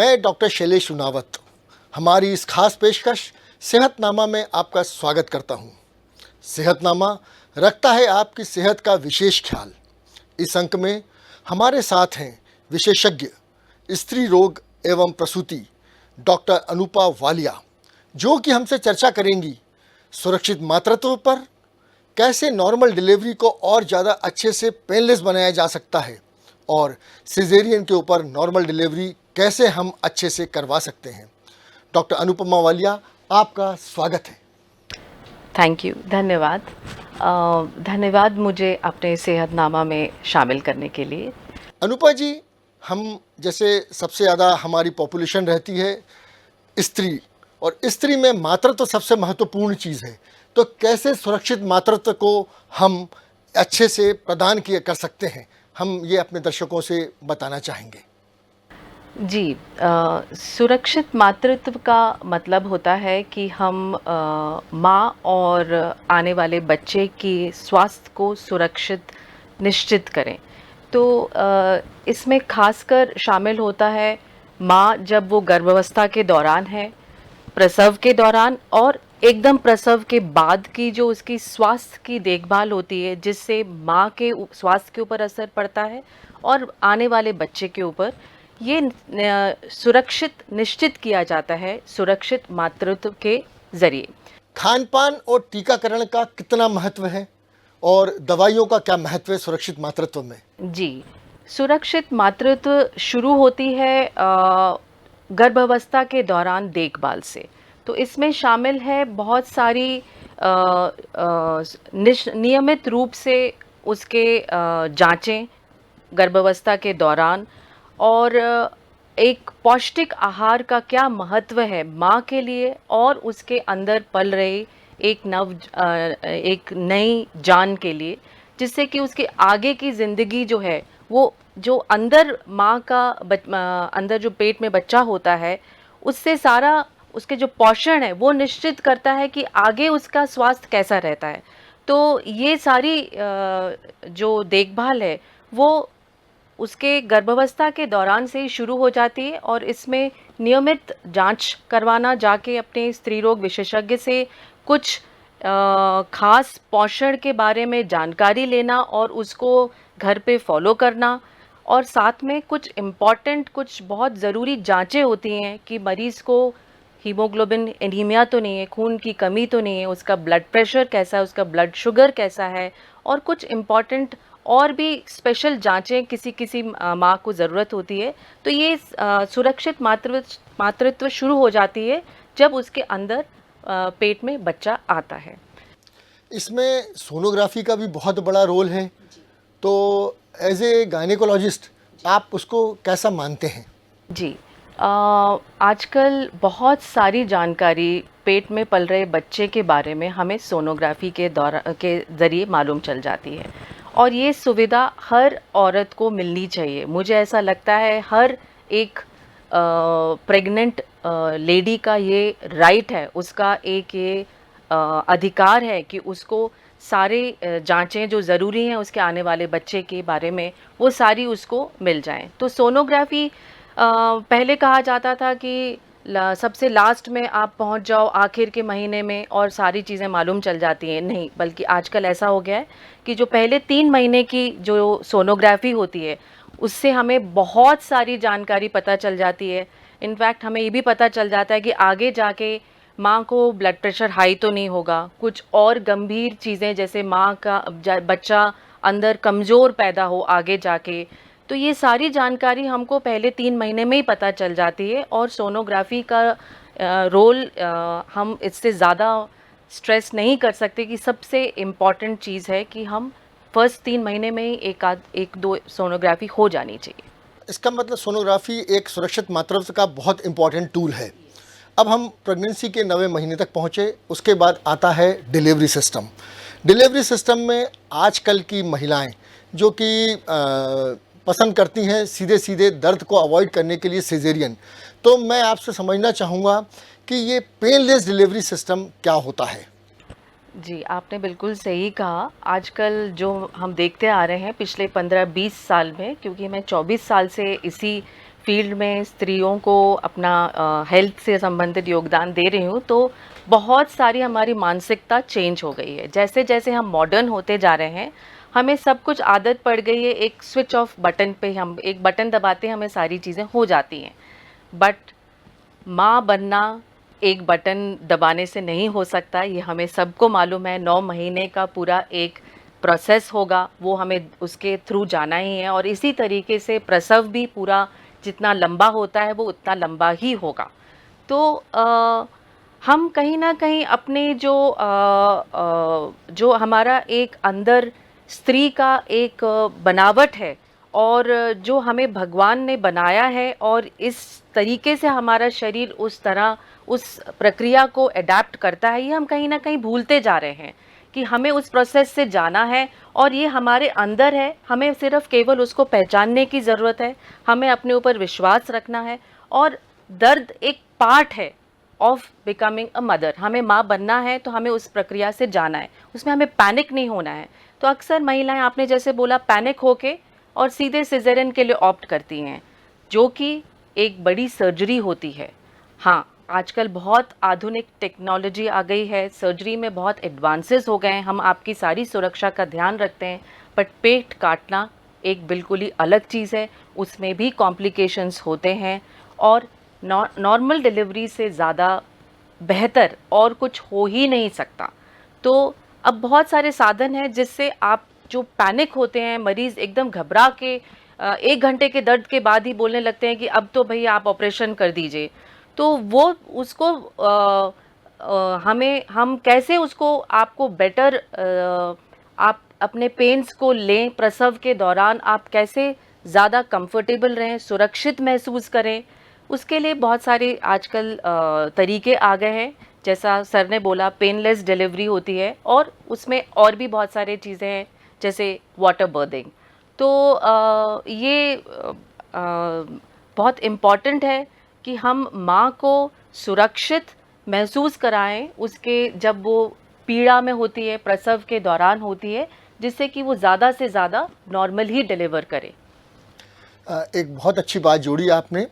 मैं डॉक्टर शैलेश उनावत हमारी इस खास पेशकश सेहतनामा में आपका स्वागत करता हूं। सेहतनामा रखता है आपकी सेहत का विशेष ख्याल। इस अंक में हमारे साथ हैं विशेषज्ञ स्त्री रोग एवं प्रसूति डॉक्टर अनुपा वालिया, जो कि हमसे चर्चा करेंगी सुरक्षित मातृत्व पर, कैसे नॉर्मल डिलीवरी को और ज़्यादा अच्छे से पेनलेस बनाया जा सकता है और सिजेरियन के ऊपर नॉर्मल डिलीवरी कैसे हम अच्छे से करवा सकते हैं। डॉक्टर अनुपमा वालिया, आपका स्वागत है। थैंक यू, धन्यवाद। धन्यवाद मुझे अपने सेहतनामा में शामिल करने के लिए। अनुपा जी, हम जैसे सबसे ज़्यादा हमारी पॉपुलेशन रहती है स्त्री, और स्त्री में मातृत्व सबसे महत्वपूर्ण चीज़ है, तो कैसे सुरक्षित मातृत्व को हम अच्छे से प्रदान किया कर सकते हैं, हम ये अपने दर्शकों से बताना चाहेंगे। जी, सुरक्षित मातृत्व का मतलब होता है कि हम माँ और आने वाले बच्चे की स्वास्थ्य को सुरक्षित निश्चित करें। तो इसमें खासकर शामिल होता है माँ जब वो गर्भावस्था के दौरान है, प्रसव के दौरान और एकदम प्रसव के बाद की जो उसकी स्वास्थ्य की देखभाल होती है, जिससे माँ के स्वास्थ्य के ऊपर असर पड़ता है और आने वाले बच्चे के ऊपर। ये सुरक्षित निश्चित किया जाता है सुरक्षित मातृत्व के ज़रिए। खान पान और टीकाकरण का कितना महत्व है और दवाइयों का क्या महत्व है सुरक्षित मातृत्व में? जी, सुरक्षित मातृत्व शुरू होती है गर्भावस्था के दौरान देखभाल से। तो इसमें शामिल है बहुत सारी नियमित रूप से उसके जांचें गर्भावस्था के दौरान, और एक पौष्टिक आहार का क्या महत्व है माँ के लिए और उसके अंदर पल रही एक नई जान के लिए, जिससे कि उसके आगे की ज़िंदगी जो है वो जो अंदर माँ का अंदर जो पेट में बच्चा होता है, उससे सारा उसके जो पोषण है वो निश्चित करता है कि आगे उसका स्वास्थ्य कैसा रहता है। तो ये सारी जो देखभाल है वो उसके गर्भावस्था के दौरान से ही शुरू हो जाती है, और इसमें नियमित जांच करवाना, जाके अपने स्त्री रोग विशेषज्ञ से कुछ खास पोषण के बारे में जानकारी लेना और उसको घर पे फॉलो करना, और साथ में कुछ इम्पॉर्टेंट कुछ बहुत ज़रूरी जांचें होती हैं कि मरीज़ को हीमोग्लोबिन एनीमिया तो नहीं है, खून की कमी तो नहीं है, उसका ब्लड प्रेशर कैसा है, उसका ब्लड शुगर कैसा है, और कुछ इम्पॉर्टेंट और भी स्पेशल जांचें किसी माँ को ज़रूरत होती है। तो ये सुरक्षित मातृत्व शुरू हो जाती है जब उसके अंदर पेट में बच्चा आता है। इसमें सोनोग्राफी का भी बहुत बड़ा रोल है, तो एज ए गायनेकोलॉजिस्ट आप उसको कैसा मानते हैं? जी, आजकल बहुत सारी जानकारी पेट में पल रहे बच्चे के बारे में हमें सोनोग्राफी के ज़रिए मालूम चल जाती है, और ये सुविधा हर औरत को मिलनी चाहिए। मुझे ऐसा लगता है हर एक प्रेग्नेंट लेडी का ये राइट है, उसका एक ये अधिकार है कि उसको सारे जांचें जो ज़रूरी हैं उसके आने वाले बच्चे के बारे में, वो सारी उसको मिल जाएं। तो सोनोग्राफी पहले कहा जाता था कि सबसे लास्ट में आप पहुंच जाओ आखिर के महीने में और सारी चीज़ें मालूम चल जाती हैं। नहीं, बल्कि आजकल ऐसा हो गया है कि जो पहले 3 महीने की जो सोनोग्राफी होती है उससे हमें बहुत सारी जानकारी पता चल जाती है। इनफैक्ट हमें ये भी पता चल जाता है कि आगे जाके माँ को ब्लड प्रेशर हाई तो नहीं होगा, कुछ और गंभीर चीज़ें जैसे माँ का बच्चा अंदर कमज़ोर पैदा हो आगे जाके। तो ये सारी जानकारी हमको पहले 3 महीने में ही पता चल जाती है, और सोनोग्राफी का रोल हम इससे ज़्यादा स्ट्रेस नहीं कर सकते कि सबसे इम्पॉर्टेंट चीज़ है कि हम फर्स्ट 3 महीने में ही एक दो सोनोग्राफी हो जानी चाहिए। इसका मतलब सोनोग्राफी एक सुरक्षित मातृत्व का बहुत इम्पॉर्टेंट टूल है। अब हम प्रेगनेंसी के 9वें महीने तक पहुँचे, उसके बाद आता है डिलीवरी सिस्टम। डिलीवरी सिस्टम में आजकल की महिलाएं जो कि पसंद करती हैं सीधे सीधे दर्द को अवॉइड करने के लिए सिजेरियन, तो मैं आपसे समझना चाहूँगा कि ये पेनलेस डिलीवरी सिस्टम क्या होता है? जी, आपने बिल्कुल सही कहा। आजकल जो हम देखते आ रहे हैं पिछले 15-20 साल में, क्योंकि मैं 24 साल से इसी फील्ड में स्त्रियों को अपना हेल्थ से संबंधित योगदान दे रही हूँ, तो बहुत सारी हमारी मानसिकता चेंज हो गई है। जैसे जैसे हम मॉडर्न होते जा रहे हैं, हमें सब कुछ आदत पड़ गई है, एक स्विच ऑफ बटन पे हम एक बटन दबाते हैं, हमें सारी चीज़ें हो जाती हैं। बट माँ बनना एक बटन दबाने से नहीं हो सकता, ये हमें सबको मालूम है। 9 महीने का पूरा एक प्रोसेस होगा, वो हमें उसके थ्रू जाना ही है, और इसी तरीके से प्रसव भी पूरा जितना लंबा होता है वो उतना लंबा ही होगा। तो हम कहीं न कहीं अपने जो हमारा एक अंदर स्त्री का एक बनावट है, और जो हमें भगवान ने बनाया है, और इस तरीके से हमारा शरीर उस तरह उस प्रक्रिया को अडैप्ट करता है, ये हम कहीं न कहीं भूलते जा रहे हैं कि हमें उस प्रोसेस से जाना है, और ये हमारे अंदर है। हमें सिर्फ़ केवल उसको पहचानने की ज़रूरत है, हमें अपने ऊपर विश्वास रखना है, और दर्द एक पार्ट है ऑफ बिकमिंग अ मदर। हमें माँ बनना है तो हमें उस प्रक्रिया से जाना है, उसमें हमें पैनिक नहीं होना है। तो अक्सर महिलाएं, आपने जैसे बोला, पैनिक होके और सीधे सिजेरियन के लिए ऑप्ट करती हैं, जो कि एक बड़ी सर्जरी होती है। हाँ, आजकल बहुत आधुनिक टेक्नोलॉजी आ गई है, सर्जरी में बहुत एडवांसेस हो गए हैं, हम आपकी सारी सुरक्षा का ध्यान रखते हैं। बट पेट काटना एक बिल्कुल ही अलग चीज़ है, उसमें भी कॉम्प्लिकेशंस होते हैं, और नॉर्मल डिलीवरी से ज़्यादा बेहतर और कुछ हो ही नहीं सकता। तो अब बहुत सारे साधन हैं जिससे आप जो पैनिक होते हैं, मरीज़ एकदम घबरा के 1 घंटे के दर्द के बाद ही बोलने लगते हैं कि अब तो भैया आप ऑपरेशन कर दीजिए। तो वो उसको हम कैसे उसको आपको बेटर आप अपने पेन्स को लें, प्रसव के दौरान आप कैसे ज़्यादा कंफर्टेबल रहें, सुरक्षित महसूस करें, उसके लिए बहुत सारे आजकल तरीके आ गए हैं। जैसा सर ने बोला, पेनलेस डिलीवरी होती है, और उसमें और भी बहुत सारी चीज़ें हैं, जैसे वाटर बर्थिंग। तो ये बहुत इम्पॉर्टेंट है कि हम माँ को सुरक्षित महसूस कराएं, उसके जब वो पीड़ा में होती है, प्रसव के दौरान होती है, जिससे कि वो ज़्यादा से ज़्यादा नॉर्मल ही डिलीवर करे। एक बहुत अच्छी बात जोड़ी आपने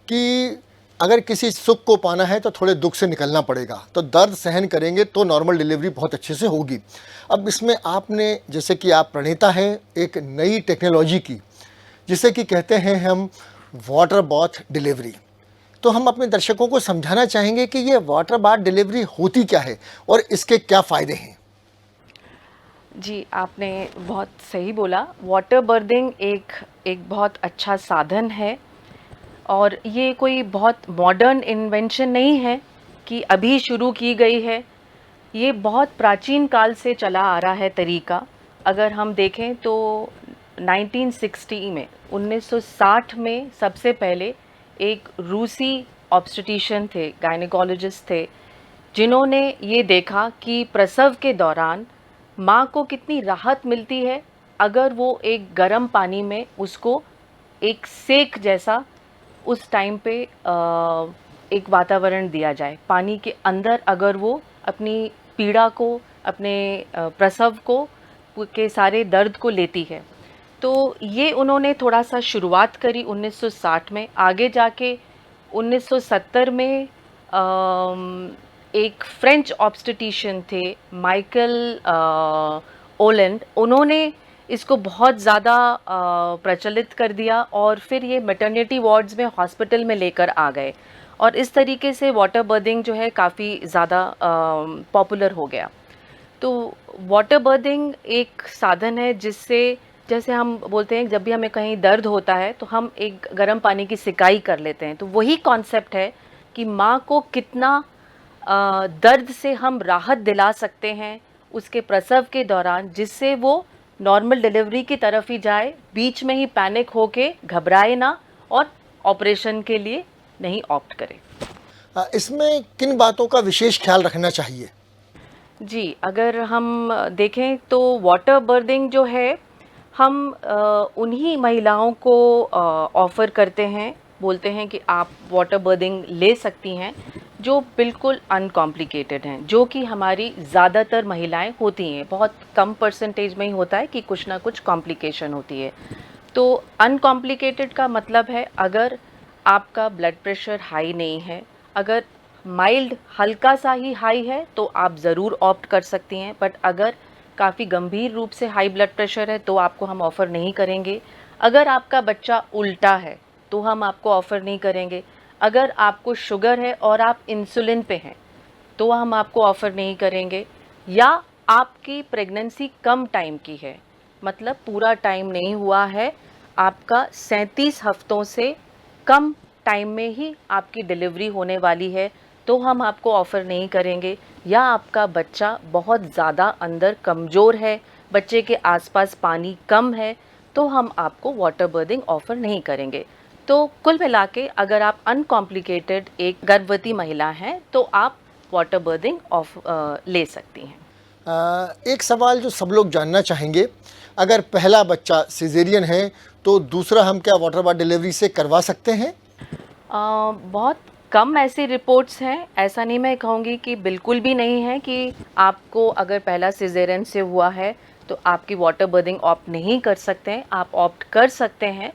कि अगर किसी सुख को पाना है तो थोड़े दुख से निकलना पड़ेगा, तो दर्द सहन करेंगे तो नॉर्मल डिलीवरी बहुत अच्छे से होगी। अब इसमें आपने, जैसे कि आप प्रणेता हैं एक नई टेक्नोलॉजी की, जिसे कि कहते हैं हम वाटर बाथ डिलीवरी, तो हम अपने दर्शकों को समझाना चाहेंगे कि ये वाटर बाथ डिलीवरी होती क्या है और इसके क्या फ़ायदे हैं। जी, आपने बहुत सही बोला। वाटर बर्थिंग एक बहुत अच्छा साधन है, और ये कोई बहुत मॉडर्न इन्वेंशन नहीं है कि अभी शुरू की गई है। ये बहुत प्राचीन काल से चला आ रहा है तरीका। अगर हम देखें तो 1960 में, 1960 में सबसे पहले एक रूसी ऑब्स्टेट्रिशियन थे, गायनेकोलॉजिस्ट थे, जिन्होंने ये देखा कि प्रसव के दौरान माँ को कितनी राहत मिलती है अगर वो एक गर्म पानी में उसको एक सेक जैसा उस टाइम पे एक वातावरण दिया जाए। पानी के अंदर अगर वो अपनी पीड़ा को, अपने प्रसव को के सारे दर्द को लेती है। तो ये उन्होंने थोड़ा सा शुरुआत करी 1960 में। आगे जाके 1970 में एक फ्रेंच ऑब्स्टेट्रिशियन थे, माइकल ओलेंड, उन्होंने इसको बहुत ज़्यादा प्रचलित कर दिया, और फिर ये मैटरनिटी वार्ड्स में, हॉस्पिटल में लेकर आ गए, और इस तरीके से वाटर बर्थिंग जो है काफ़ी ज़्यादा पॉपुलर हो गया। तो वाटर बर्थिंग एक साधन है जिससे, जैसे हम बोलते हैं जब भी हमें कहीं दर्द होता है तो हम एक गर्म पानी की सिकाई कर लेते हैं, तो वही कॉन्सेप्ट है कि माँ को कितना दर्द से हम राहत दिला सकते हैं उसके प्रसव के दौरान, जिससे वो नॉर्मल डिलीवरी की तरफ ही जाए, बीच में ही पैनिक होके घबराए ना, और ऑपरेशन के लिए नहीं ऑप्ट करे। इसमें किन बातों का विशेष ख्याल रखना चाहिए? जी, अगर हम देखें तो वाटर बर्थिंग जो है, हम उन्हीं महिलाओं को ऑफ़र करते हैं, बोलते हैं कि आप वाटर बर्थिंग ले सकती हैं जो बिल्कुल अनकॉम्प्लिकेटेड हैं, जो कि हमारी ज़्यादातर महिलाएं होती हैं। बहुत कम परसेंटेज में ही होता है कि कुछ ना कुछ कॉम्प्लिकेशन होती है। तो अनकॉम्प्लिकेटेड का मतलब है अगर आपका ब्लड प्रेशर हाई नहीं है, अगर माइल्ड हल्का सा ही हाई है तो आप ज़रूर ऑप्ट कर सकती हैं, बट अगर काफ़ी गंभीर रूप से हाई ब्लड प्रेशर है तो आपको हम ऑफ़र नहीं करेंगे। अगर आपका बच्चा उल्टा है तो हम आपको ऑफ़र नहीं करेंगे। अगर आपको शुगर है और आप इंसुलिन पे हैं तो हम आपको ऑफ़र नहीं करेंगे। या आपकी प्रेगनेंसी कम टाइम की है, मतलब पूरा टाइम नहीं हुआ है, आपका 37 हफ्तों से कम टाइम में ही आपकी डिलीवरी होने वाली है, तो हम आपको ऑफ़र नहीं करेंगे। या आपका बच्चा बहुत ज़्यादा अंदर कमज़ोर है, बच्चे के आसपास पानी कम है, तो हम आपको वाटर बर्थिंग ऑफ़र नहीं करेंगे। तो कुल मिला के अगर आप अनकॉम्प्लिकेटेड एक गर्भवती महिला हैं तो आप वाटर बर्थिंग ले सकती हैं। एक सवाल जो सब लोग जानना चाहेंगे, अगर पहला बच्चा सिजेरियन है तो दूसरा हम क्या वाटर बाथ डिलीवरी से करवा सकते हैं? बहुत कम ऐसी रिपोर्ट्स हैं, ऐसा नहीं मैं कहूँगी कि बिल्कुल भी नहीं है कि आपको अगर पहला सिज़ेरियन से हुआ है तो आपकी वाटर बर्थिंग ऑप्ट नहीं कर सकते हैं, आप ऑप्ट कर सकते हैं,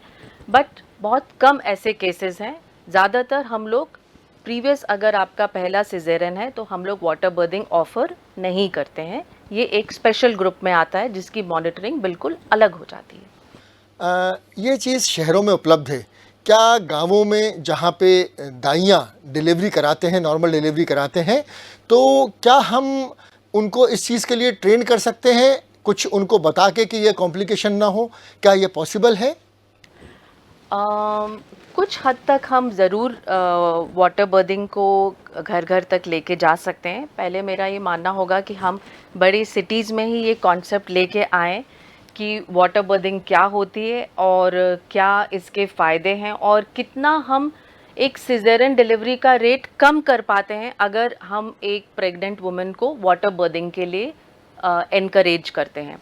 बट बहुत कम ऐसे केसेस हैं। ज़्यादातर हम लोग प्रीवियस अगर आपका पहला सिज़ेरियन है तो हम लोग वाटर बर्थिंग ऑफ़र नहीं करते हैं। ये एक स्पेशल ग्रुप में आता है जिसकी मॉनिटरिंग बिल्कुल अलग हो जाती है। ये चीज़ शहरों में उपलब्ध है, क्या गांवों में जहाँ पे दाइयाँ डिलीवरी कराते हैं, नॉर्मल डिलीवरी कराते हैं, तो क्या हम उनको इस चीज़ के लिए ट्रेन कर सकते हैं, कुछ उनको बता के कि ये कॉम्प्लिकेशन ना हो? क्या ये पॉसिबल है? कुछ हद तक हम ज़रूर वाटर बर्थिंग को घर घर तक लेके जा सकते हैं। पहले मेरा ये मानना होगा कि हम बड़ी सिटीज़ में ही ये कॉन्सेप्ट लेके आएँ कि वाटर बर्थिंग क्या होती है और क्या इसके फ़ायदे हैं और कितना हम एक सिज़ेरियन डिलीवरी का रेट कम कर पाते हैं अगर हम एक प्रेग्नेंट वुमन को वाटर बर्थिंग के लिए एनकरेज करते हैं।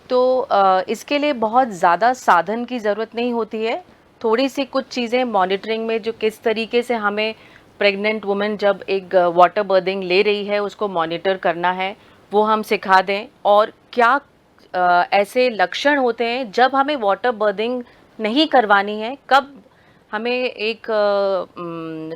तो इसके लिए बहुत ज़्यादा साधन की ज़रूरत नहीं होती है। थोड़ी सी कुछ चीज़ें मॉनिटरिंग में जो किस तरीके से हमें प्रेग्नेंट वुमन जब एक वाटर बर्थिंग ले रही है उसको मॉनिटर करना है, वो हम सिखा दें। और क्या ऐसे लक्षण होते हैं जब हमें वाटर बर्थिंग नहीं करवानी है, कब हमें एक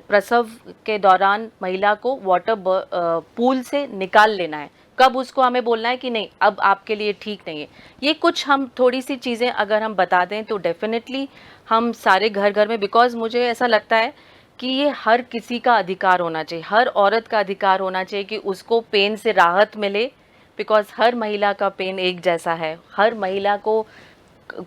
प्रसव के दौरान महिला को पूल से निकाल लेना है, कब उसको हमें बोलना है कि नहीं अब आपके लिए ठीक नहीं है। ये कुछ हम थोड़ी सी चीज़ें अगर हम बता दें तो डेफिनेटली हम सारे घर घर में, बिकॉज़ मुझे ऐसा लगता है कि ये हर किसी का अधिकार होना चाहिए, हर औरत का अधिकार होना चाहिए कि उसको पेन से राहत मिले, बिकॉज़ हर महिला का पेन एक जैसा है। हर महिला को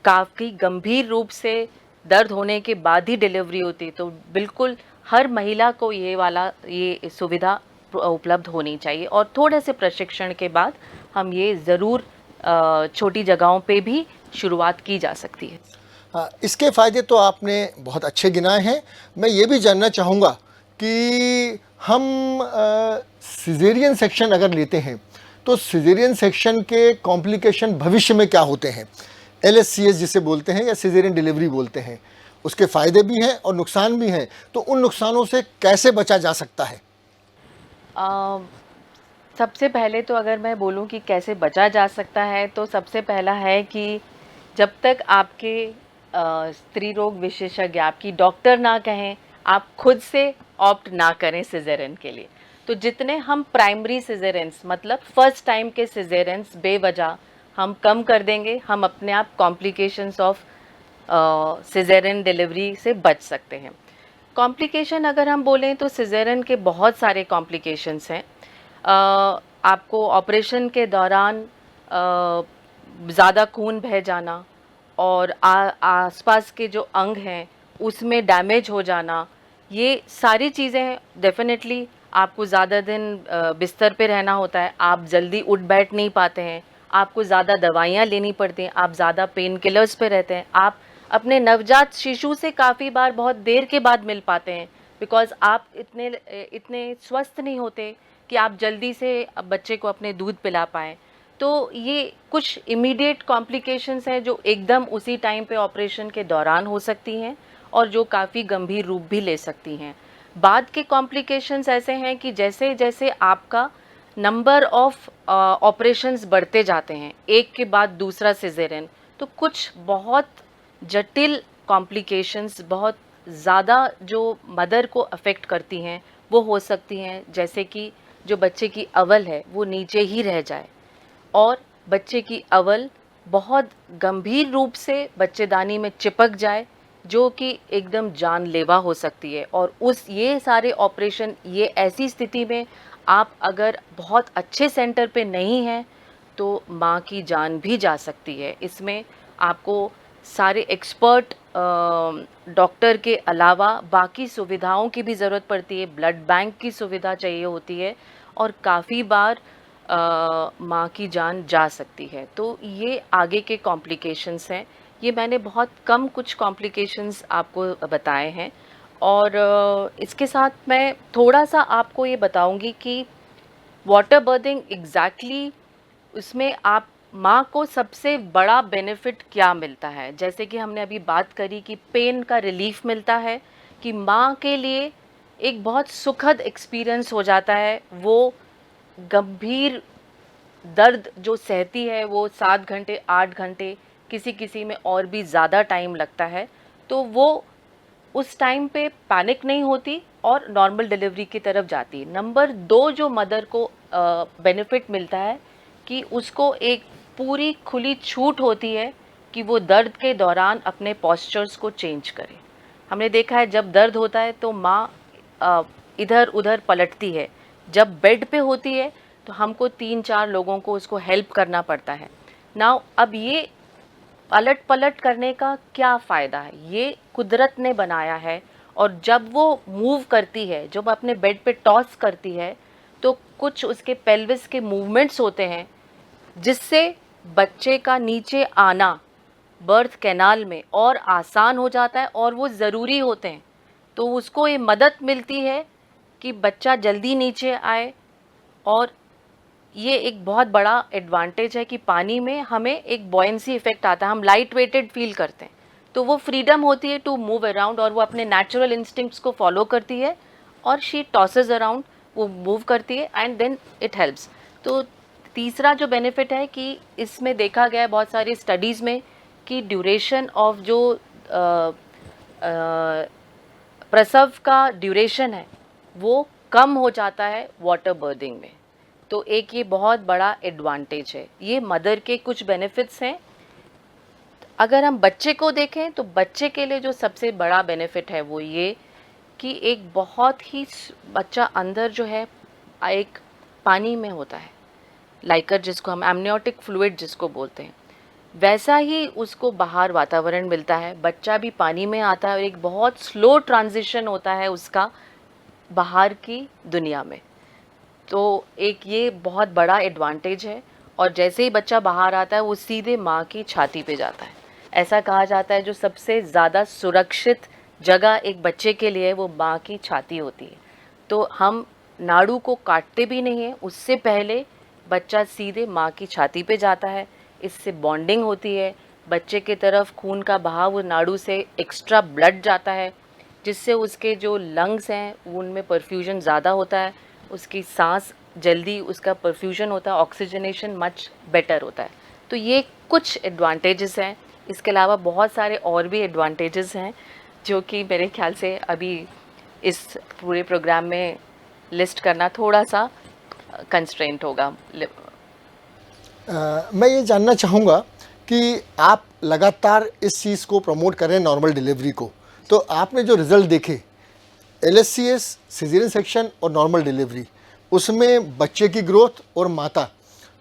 काफ़ी गंभीर रूप से दर्द होने के बाद ही डिलीवरी होती है, तो बिल्कुल हर महिला को ये सुविधा उपलब्ध होनी चाहिए। और थोड़े से प्रशिक्षण के बाद हम ये ज़रूर छोटी जगहों पे भी शुरुआत की जा सकती है। इसके फ़ायदे तो आपने बहुत अच्छे गिनाए हैं। मैं ये भी जानना चाहूँगा कि हम सिजेरियन सेक्शन अगर लेते हैं तो सिजेरियन सेक्शन के कॉम्प्लिकेशन भविष्य में क्या होते हैं? LSCS जिसे बोलते हैं या सिजेरियन डिलीवरी बोलते हैं, उसके फ़ायदे भी हैं और नुकसान भी हैं, तो उन नुकसानों से कैसे बचा जा सकता है? अ, सबसे पहले तो अगर मैं बोलूँ कि कैसे बचा जा सकता है, तो सबसे पहला है कि जब तक आपके स्त्री रोग विशेषज्ञ, आपकी डॉक्टर ना कहें, आप खुद से ऑप्ट ना करें सिज़ेरियन के लिए। तो जितने हम प्राइमरी सिज़ेरियंस मतलब फर्स्ट टाइम के सिज़ेरियंस बेवजह हम कम कर देंगे, हम अपने आप कॉम्प्लिकेशंस ऑफ सिज़ेरियन डिलीवरी से बच सकते हैं। कॉम्प्लिकेशन अगर हम बोलें तो सिज़ेरियन के बहुत सारे कॉम्प्लिकेशंस हैं। आपको ऑपरेशन के दौरान ज़्यादा खून बह जाना और आसपास के जो अंग हैं उसमें डैमेज हो जाना, ये सारी चीज़ें डेफ़िनेटली आपको ज़्यादा दिन बिस्तर पे रहना होता है, आप जल्दी उठ बैठ नहीं पाते हैं, आपको ज़्यादा दवाइयाँ लेनी पड़ती हैं, आप ज़्यादा पेन किलर्स पे रहते हैं, आप अपने नवजात शिशु से काफ़ी बार बहुत देर के बाद मिल पाते हैं, बिकॉज़ आप इतने स्वस्थ नहीं होते कि आप जल्दी से बच्चे को अपने दूध पिला पाएँ। तो ये कुछ इमीडिएट कॉम्प्लिकेशंस हैं जो एकदम उसी टाइम पे ऑपरेशन के दौरान हो सकती हैं और जो काफ़ी गंभीर रूप भी ले सकती हैं। बाद के कॉम्प्लिकेशंस ऐसे हैं कि जैसे जैसे आपका नंबर ऑफ ऑपरेशंस बढ़ते जाते हैं, एक के बाद दूसरा सिज़ेरियन, तो कुछ बहुत जटिल कॉम्प्लिकेशंस, बहुत ज़्यादा जो मदर को अफ़ेक्ट करती हैं वो हो सकती हैं, जैसे कि जो बच्चे की अवल है वो नीचे ही रह जाए और बच्चे की अवल बहुत गंभीर रूप से बच्चेदानी में चिपक जाए, जो कि एकदम जानलेवा हो सकती है। और उस ये सारे ऑपरेशन, ये ऐसी स्थिति में आप अगर बहुत अच्छे सेंटर पे नहीं हैं तो माँ की जान भी जा सकती है। इसमें आपको सारे एक्सपर्ट डॉक्टर के अलावा बाकी सुविधाओं की भी ज़रूरत पड़ती है, ब्लड बैंक की सुविधा चाहिए होती है और काफ़ी बार माँ की जान जा सकती है। तो ये आगे के कॉम्प्लिकेशंस हैं। ये मैंने बहुत कम कुछ कॉम्प्लिकेशंस आपको बताए हैं और इसके साथ मैं थोड़ा-सा आपको ये बताऊँगी कि वाटर बर्थिंग एग्ज़ैक्टली उसमें आप माँ को सबसे बड़ा बेनिफिट क्या मिलता है? जैसे कि हमने अभी बात करी कि पेन का रिलीफ़ मिलता है, कि माँ के लिए एक बहुत सुखद एक्सपीरियंस हो जाता है। वो गंभीर दर्द जो सहती है वो 7 घंटे, 8 घंटे, किसी-किसी में और भी ज़्यादा टाइम लगता है। तो वो उस टाइम पे पैनिक नहीं होती और नॉर्मल डिलीवरी की तरफ जाती है। नंबर 2 जो मदर को बेनिफिट मिलता है कि उसको एक पूरी खुली छूट होती है कि वो दर्द के दौरान अपने पोस्चर्स को चेंज करे। हमने देखा है जब दर्द होता है तो माँ इधर-उधर पलटती है। जब बेड पे होती है तो हमको 3-4 लोगों को उसको हेल्प करना पड़ता है। नाउ अब ये पलट-पलट करने का क्या फ़ायदा है? ये कुदरत ने बनाया है और जब वो मूव करती है, जब अपने बेड पे टॉस करती है, तो कुछ उसके पेल्विस के मूवमेंट्स होते हैं, जिससे बच्चे का नीचे आना बर्थ कैनाल में और आसान हो जाता है और वो ज़रूरी होते हैं। तो उसको ये मदद मिलती है कि बच्चा जल्दी नीचे आए और ये एक बहुत बड़ा एडवांटेज है कि पानी में हमें एक बॉयंसी इफेक्ट आता है, हम लाइट वेटेड फील करते हैं। तो वो फ्रीडम होती है टू मूव अराउंड और वो अपने नेचुरल इंस्टिंक्ट्स को फॉलो करती है और शी टॉसेस अराउंड, वो मूव करती है एंड देन इट हेल्प्स। तो तीसरा जो बेनिफिट है कि इसमें देखा गया है बहुत सारी स्टडीज़ में कि ड्यूरेशन ऑफ जो प्रसव का ड्यूरेशन है वो कम हो जाता है वाटर बर्थिंग में। तो एक ये बहुत बड़ा एडवांटेज है। ये मदर के कुछ बेनिफिट्स हैं। अगर हम बच्चे को देखें तो बच्चे के लिए जो सबसे बड़ा बेनिफिट है वो ये कि एक बहुत ही बच्चा अंदर जो है एक पानी में होता है, लाइकर जिसको हम एमनियोटिक फ्लूइड जिसको बोलते हैं, वैसा ही उसको बाहर वातावरण मिलता है। बच्चा भी पानी में आता है और एक बहुत स्लो ट्रांजिशन होता है उसका बाहर की दुनिया में। तो एक ये बहुत बड़ा एडवांटेज है और जैसे ही बच्चा बाहर आता है वो सीधे माँ की छाती पे जाता है। ऐसा कहा जाता है जो सबसे ज़्यादा सुरक्षित जगह एक बच्चे के लिए वो माँ की छाती होती है। तो हम नाड़ू को काटते भी नहीं हैं, उससे पहले बच्चा सीधे माँ की छाती पे जाता है। इससे बॉन्डिंग होती है, बच्चे की तरफ खून का बहाव नाड़ू से एक्स्ट्रा ब्लड जाता है, जिससे उसके जो लंग्स हैं उनमें परफ्यूजन ज़्यादा होता है, उसकी सांस जल्दी उसका परफ्यूजन होता है, ऑक्सीजनेशन मच बेटर होता है। तो ये कुछ एडवांटेजेस हैं। इसके अलावा बहुत सारे और भी एडवांटेजेस हैं जो कि मेरे ख्याल से अभी इस पूरे प्रोग्राम में लिस्ट करना थोड़ा सा कंस्ट्रेंट होगा। मैं ये जानना चाहूँगा कि आप लगातार इस चीज़ को प्रमोट कर रहे हैं, नॉर्मल डिलीवरी को, तो आपने जो रिज़ल्ट देखे LSCS, सिजेरियन सेक्शन और नॉर्मल डिलीवरी, उसमें बच्चे की ग्रोथ और माता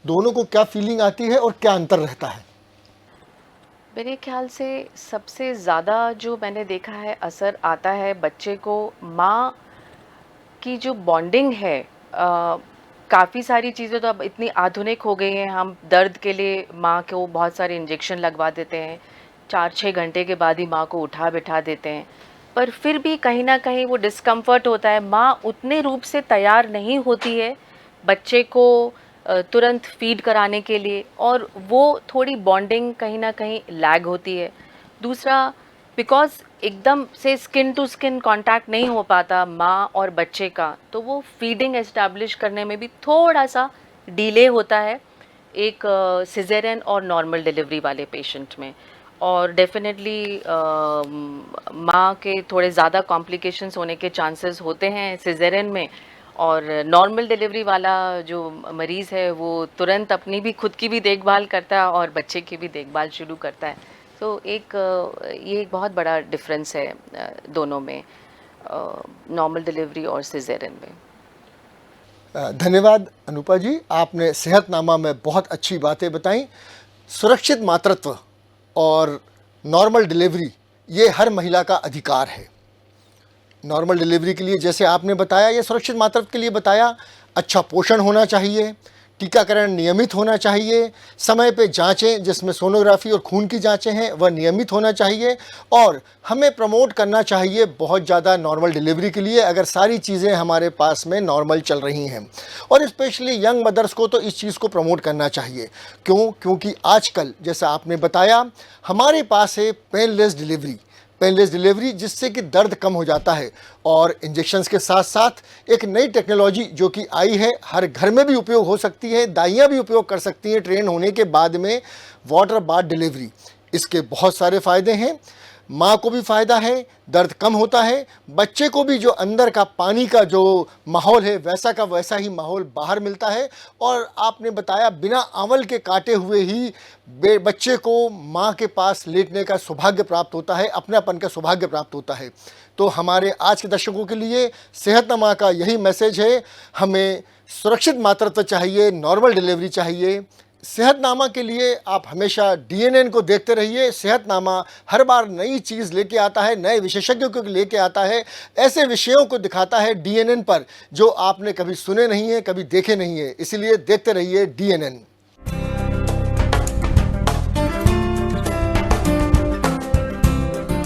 दोनों को क्या फीलिंग आती है और क्या अंतर रहता है? मेरे ख्याल से सबसे ज़्यादा जो मैंने देखा है असर आता है बच्चे को माँ की जो बॉन्डिंग है। काफ़ी सारी चीज़ें तो अब इतनी आधुनिक हो गई हैं, हम दर्द के लिए माँ को बहुत सारे इंजेक्शन लगवा देते हैं, 4-6 घंटे के बाद ही माँ को उठा बिठा देते हैं, पर फिर भी कहीं ना कहीं वो डिस्कम्फर्ट होता है। माँ उतने रूप से तैयार नहीं होती है बच्चे को तुरंत फीड कराने के लिए और वो थोड़ी बॉन्डिंग कहीं ना कहीं लैग होती है। दूसरा, बिकॉज़ एकदम से स्किन टू स्किन कांटेक्ट नहीं हो पाता माँ और बच्चे का, तो वो फीडिंग एस्टैब्लिश करने में भी थोड़ा सा डिले होता है एक सिजेरियन और नॉर्मल डिलीवरी वाले पेशेंट में। और डेफिनेटली माँ के थोड़े ज़्यादा कॉम्प्लिकेशंस होने के चांसेस होते हैं सिजेरियन में। और नॉर्मल डिलीवरी वाला जो मरीज़ है वो तुरंत अपनी भी खुद की भी देखभाल करता है और बच्चे की भी देखभाल शुरू करता है। तो ये एक बहुत बड़ा डिफरेंस है दोनों में, नॉर्मल डिलीवरी और सिजेरियन में। धन्यवाद अनुपा जी, आपने सेहतनामा में बहुत अच्छी बातें बताई। सुरक्षित मातृत्व और नॉर्मल डिलीवरी ये हर महिला का अधिकार है। नॉर्मल डिलीवरी के लिए जैसे आपने बताया, ये सुरक्षित मातृत्व के लिए बताया, अच्छा पोषण होना चाहिए, टीकाकरण नियमित होना चाहिए, समय पे जांचें जिसमें सोनोग्राफी और खून की जांचें हैं वह नियमित होना चाहिए, और हमें प्रमोट करना चाहिए बहुत ज़्यादा नॉर्मल डिलीवरी के लिए अगर सारी चीज़ें हमारे पास में नॉर्मल चल रही हैं। और स्पेशली यंग मदर्स को तो इस चीज़ को प्रमोट करना चाहिए। क्योंकि आजकल जैसा आपने बताया हमारे पास है पेनलेस डिलीवरी जिससे कि दर्द कम हो जाता है, और इंजेक्शन्स के साथ साथ एक नई टेक्नोलॉजी जो कि आई है, हर घर में भी उपयोग हो सकती है, दाइयाँ भी उपयोग कर सकती हैं ट्रेन होने के बाद में, वाटर बाथ डिलीवरी। इसके बहुत सारे फ़ायदे हैं, माँ को भी फ़ायदा है, दर्द कम होता है, बच्चे को भी जो अंदर का पानी का जो माहौल है वैसा का वैसा ही माहौल बाहर मिलता है, और आपने बताया बिना आंवल के काटे हुए ही बच्चे को माँ के पास लेटने का सौभाग्य प्राप्त होता है, अपनापन का सौभाग्य प्राप्त होता है। तो हमारे आज के दर्शकों के लिए सेहतनामा का यही मैसेज है, हमें सुरक्षित मातृत्व चाहिए, नॉर्मल डिलीवरी चाहिए। सेहतनामा के लिए आप हमेशा डीएनएन को देखते रहिए। सेहतनामा हर बार नई चीज़ लेके आता है, नए विशेषज्ञों को लेके आता है, ऐसे विषयों को दिखाता है डीएनएन पर जो आपने कभी सुने नहीं है, कभी देखे नहीं है। इसीलिए देखते रहिए डीएनएन।